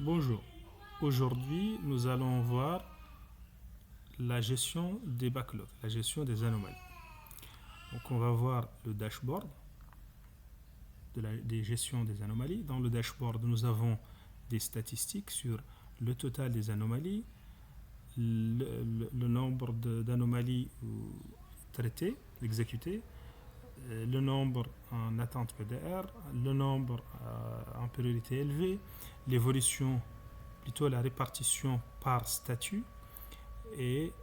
Bonjour. Aujourd'hui, nous allons voir la gestion des backlogs, la gestion des anomalies. Donc, on va voir le dashboard des gestions des anomalies. Dans le dashboard, nous avons des statistiques sur le total des anomalies, le nombre d'anomalies traitées, exécutées, le nombre en attente PDR, le nombre en priorité élevée, l'évolution, plutôt la répartition par statut, et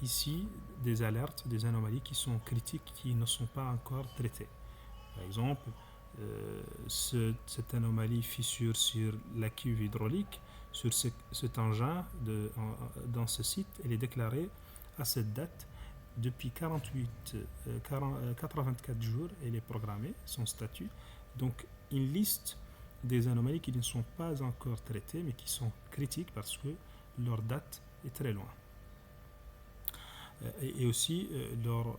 ici des alertes, des anomalies qui sont critiques, qui ne sont pas encore traitées. Par exemple, cette anomalie fissure sur la cuve hydraulique, sur cet engin dans ce site, elle est déclarée à cette date. Depuis 84 jours, elle est programmée, son statut. Donc, une liste des anomalies qui ne sont pas encore traitées, mais qui sont critiques parce que leur date est très loin. Et aussi leur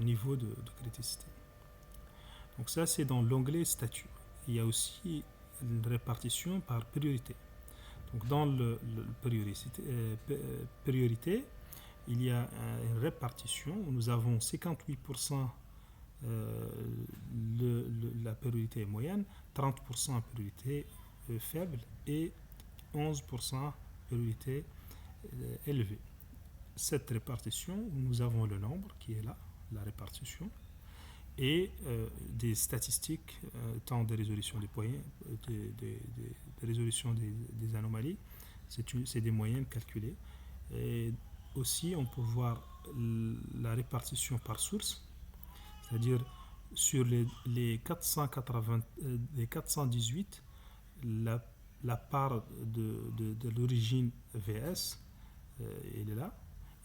niveau de criticité. Donc ça, c'est dans l'onglet statut. Il y a aussi une répartition par priorité. Donc dans le priorité, il y a une répartition où nous avons 58% la priorité moyenne, 30% priorité faible et 11% priorité élevée. Cette répartition, où nous avons le nombre qui est là, la répartition, et des statistiques, tant de résolution des points, de résolution des anomalies, c'est des moyennes calculées. Et aussi, on peut voir la répartition par source, c'est-à-dire sur les 418, la part de l'origine VS, elle est là,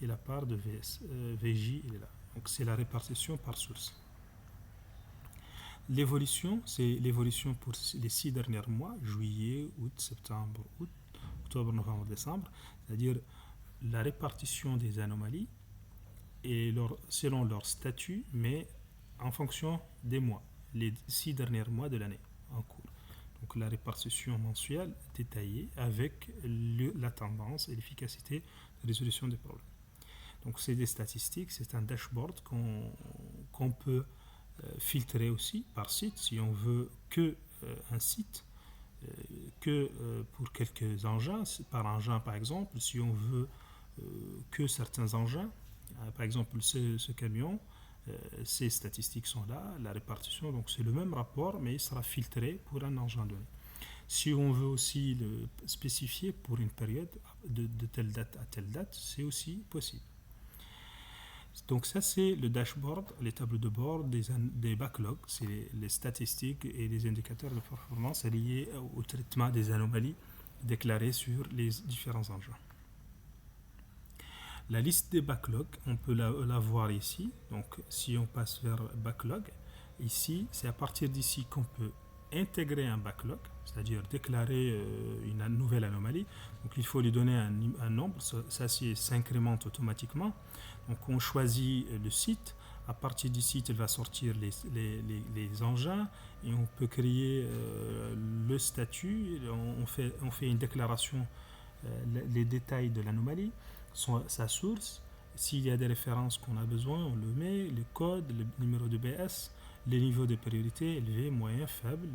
et la part de VJ, elle est là. Donc c'est la répartition par source. L'évolution, c'est l'évolution pour les 6 derniers mois, juillet, août, septembre, octobre, novembre, décembre, c'est-à-dire la répartition des anomalies et selon leur statut, mais en fonction des mois, les 6 derniers mois de l'année en cours. Donc la répartition mensuelle détaillée avec la tendance et l'efficacité de résolution des problèmes. Donc c'est des statistiques, c'est un dashboard qu'on peut filtrer aussi par site si on veut que un site, que pour quelques engins, par engin par exemple, si on veut que certains engins, par exemple ce camion, ces statistiques sont là, la répartition, donc c'est le même rapport mais il sera filtré pour un engin donné. Si on veut aussi le spécifier pour une période de telle date à telle date, c'est aussi possible. Donc ça c'est le dashboard, les tableaux de bord des backlogs, c'est les statistiques et les indicateurs de performance liés au traitement des anomalies déclarées sur les différents engins. La liste des backlogs, on peut la voir ici. Donc si on passe vers backlog, ici c'est à partir d'ici qu'on peut intégrer un backlog, c'est-à-dire déclarer une nouvelle anomalie. Donc il faut lui donner un nombre, ça s'incrémente automatiquement. Donc on choisit le site, à partir du site il va sortir les engins et on peut créer le statut, on fait une déclaration, les détails de l'anomalie, sa source, s'il y a des références qu'on a besoin, on le met, le code, le numéro de BS, les niveaux de priorité élevé, moyen, faible,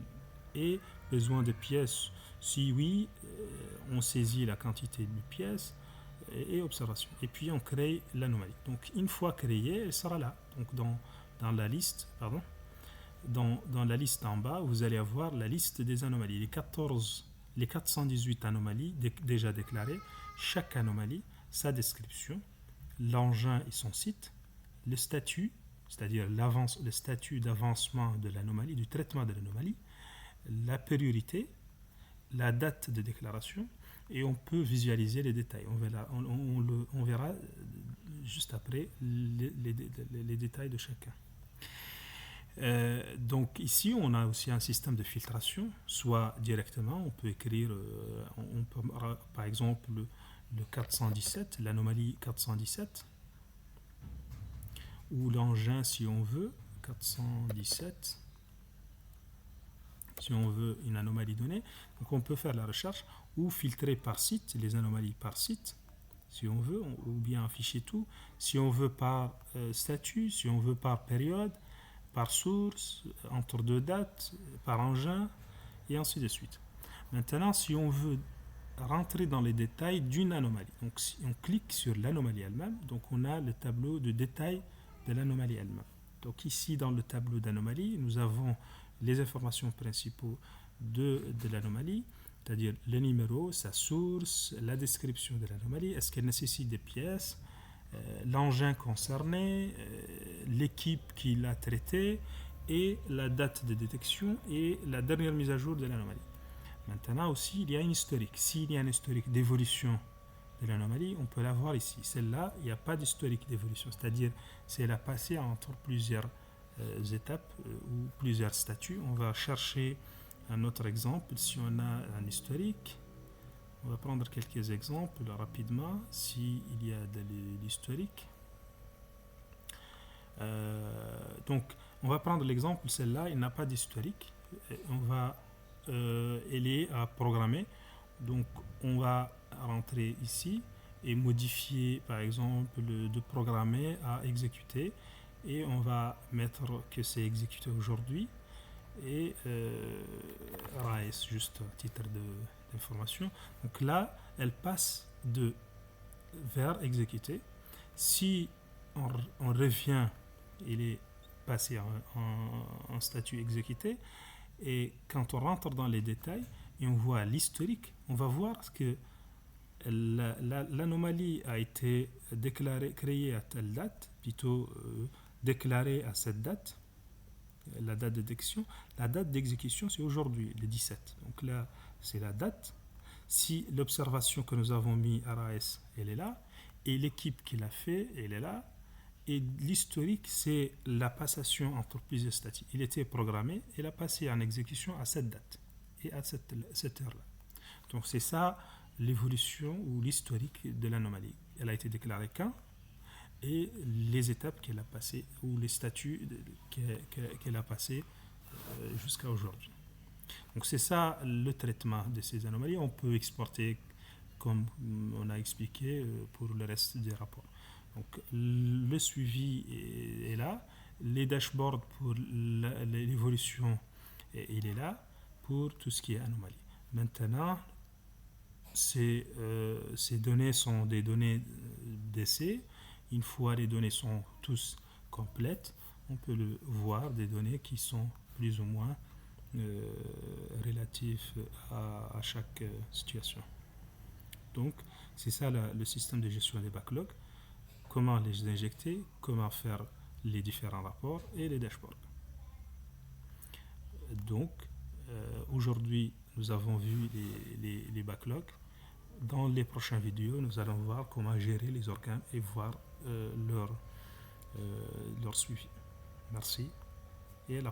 et besoin de pièces. Si oui, on saisit la quantité de pièces et observation. Et puis on crée l'anomalie. Donc une fois créée, elle sera là. Donc dans la liste, dans la liste en bas, vous allez avoir la liste des anomalies. Les 418 anomalies déjà déclarées, chaque anomalie, sa description, l'engin et son site, le statut, c'est-à-dire le statut d'avancement de l'anomalie, du traitement de l'anomalie, la priorité, la date de déclaration, et on peut visualiser les détails. On verra juste après les détails de chacun. Donc ici, on a aussi un système de filtration, soit directement, on peut écrire, par exemple, le 417, l'anomalie 417, ou l'engin si on veut, 417, si on veut une anomalie donnée. Donc on peut faire la recherche ou filtrer par site, les anomalies par site, si on veut, ou bien afficher tout, si on veut par statut, si on veut par période, par source, entre deux dates, par engin, et ainsi de suite. Maintenant, si on veut rentrer dans les détails d'une anomalie, donc si on clique sur l'anomalie elle-même, donc on a le tableau de détail de l'anomalie elle-même. Donc ici, dans le tableau d'anomalie, nous avons les informations principaux de l'anomalie, c'est-à-dire le numéro, sa source, la description de l'anomalie, est-ce qu'elle nécessite des pièces, l'engin concerné, l'équipe qui l'a traité, et la date de détection et la dernière mise à jour de l'anomalie. Maintenant aussi, il y a un historique. S'il y a un historique d'évolution de l'anomalie, on peut la voir ici. Celle-là, il n'y a pas d'historique d'évolution, c'est-à-dire si elle a passé entre plusieurs étapes ou plusieurs statuts. On va chercher un autre exemple. Si on a un historique, on va prendre quelques exemples rapidement. S'il y a de l'historique. Donc, on va prendre l'exemple, celle-là, il n'a pas d'historique. Elle est à programmer. Donc, on va rentrer ici et modifier, par exemple, de programmer à exécuter. Et on va mettre que c'est exécuté aujourd'hui. Et RAS, juste un titre d'information. Donc là, elle passe vers exécuter. Si on revient, il est passé en statut exécuté. Et quand on rentre dans les détails et on voit l'historique, on va voir que l'anomalie a été créée à telle date, plutôt déclarée à cette date, la date de détection. La date d'exécution, c'est aujourd'hui, le 17. Donc là, c'est la date. Si l'observation que nous avons mis à RAS, elle est là, et l'équipe qui l'a fait, elle est là, et l'historique, c'est la passation entre plusieurs statuts. Il était programmé, il a passé en exécution à cette date et à cette heure-là. Donc c'est ça l'évolution ou l'historique de l'anomalie. Elle a été déclarée quand et les étapes qu'elle a passées ou les statuts qu'elle a passés jusqu'à aujourd'hui. Donc c'est ça le traitement de ces anomalies. On peut exporter comme on a expliqué pour le reste des rapports. Donc, le suivi est là, les dashboards pour l'évolution, il est là, pour tout ce qui est anomalie. Maintenant, ces données sont des données d'essai. Une fois les données sont tous complètes, on peut voir des données qui sont plus ou moins relatives à chaque situation. Donc, c'est ça le système de gestion des backlogs. Comment les injecter, comment faire les différents rapports et les dashboards. Donc, aujourd'hui, nous avons vu les backlogs. Dans les prochaines vidéos, nous allons voir comment gérer les organes et voir leur suivi. Merci et à la prochaine.